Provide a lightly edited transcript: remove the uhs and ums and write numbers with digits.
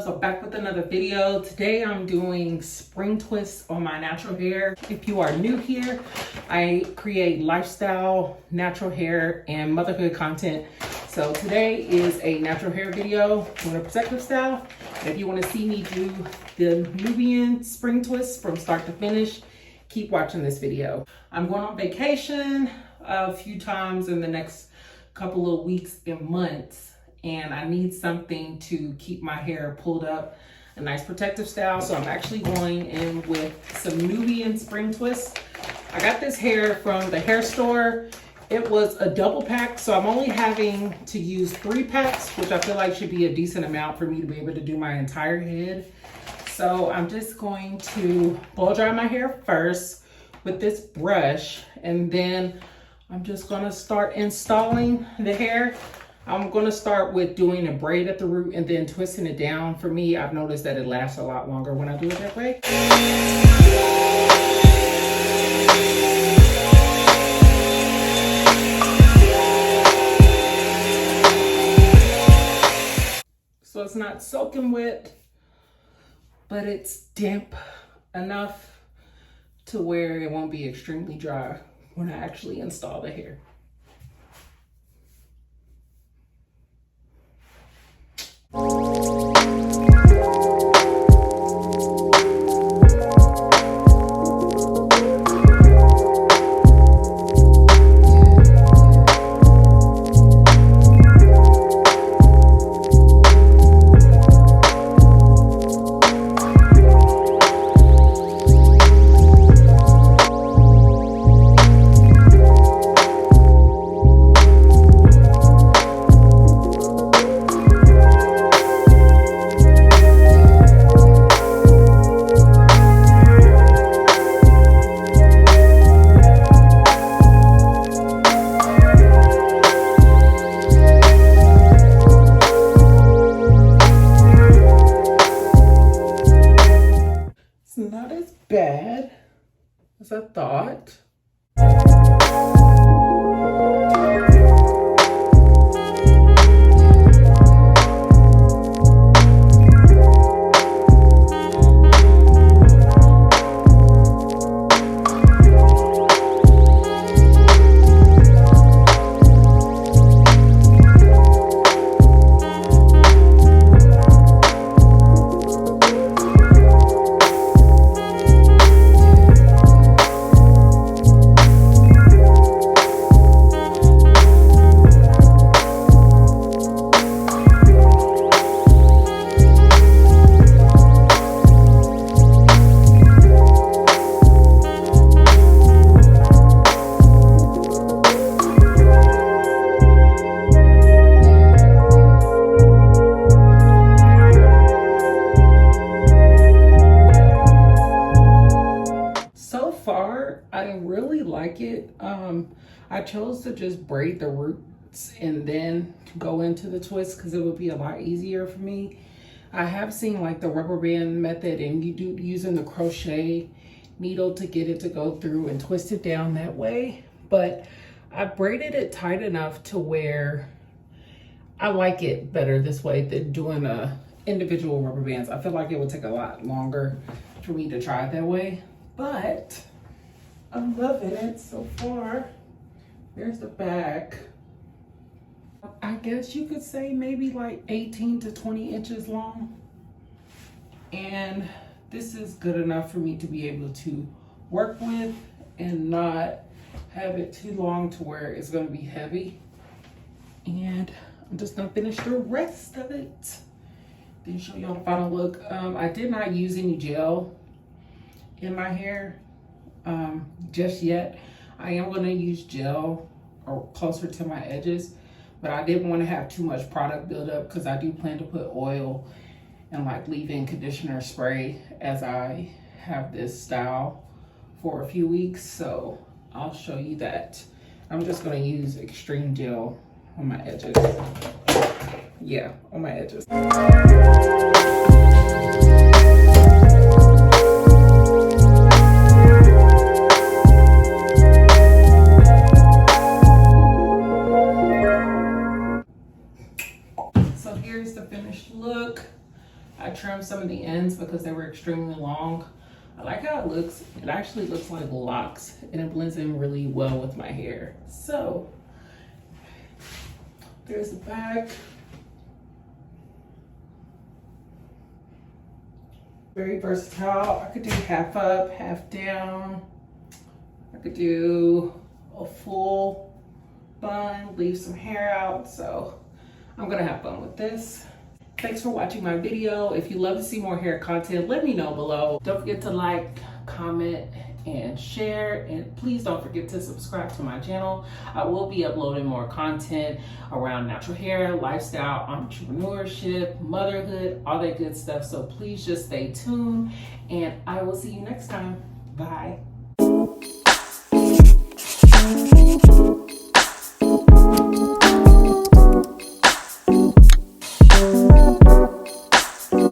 So back with another video. Today I'm doing spring twists on my natural hair. If you are new here, I create lifestyle, natural hair, and motherhood content. So today is a natural hair video with a protective style. And if you want to see me do the Nubian spring twists from start to finish, keep watching this video. I'm going on vacation a few times in the next couple of weeks and months, and I need something to keep my hair pulled up, a nice protective style. So I'm actually going in with some Nubian spring twists. I got this hair from the hair store. It was a double pack, so I'm only having to use 3 packs, which I feel like should be a decent amount for me to be able to do my entire head. So I'm just going to blow dry my hair first with this brush, and then I'm just gonna start installing the hair. I'm gonna start with doing a braid at the root and then twisting it down. For me, I've noticed that it lasts a lot longer when I do it that way. So it's not soaking wet, but it's damp enough to where it won't be extremely dry when I actually install the hair. Not as bad as I thought. I really like it. I chose to just braid the roots and then go into the twist because it would be a lot easier for me. I have seen like the rubber band method, and you do using the crochet needle to get it to go through and twist it down that way. But I braided it tight enough to where I like it better this way than doing individual rubber bands. I feel like it would take a lot longer for me to try it that way, but I'm loving it so far. There's the back. I guess you could say maybe like 18 to 20 inches long. And this is good enough for me to be able to work with and not have it too long to where it's gonna be heavy. And I'm just gonna finish the rest of it. Then show y'all the final look. I did not use any gel in my hair just yet. I am going to use gel or closer to my edges, but I didn't want to have too much product build up because I do plan to put oil and like leave-in conditioner spray as I have this style for a few weeks. So I'll show you that. I'm just going to use extreme gel on my edges. Yeah, on my edges. So here's the finished look. I trimmed some of the ends because they were extremely long. I like how it looks. It actually looks like locks and it blends in really well with my hair. So there's the back. Very versatile. I could do half up, half down. I could do a full bun, leave some hair out. So I'm gonna have fun with this. Thanks for watching my video. If you love to see more hair content, let me know below. Don't forget to like, comment, and share. And please don't forget to subscribe to my channel. I will be uploading more content around natural hair, lifestyle, entrepreneurship, motherhood, all that good stuff. So please just stay tuned and I will see you next time. Bye.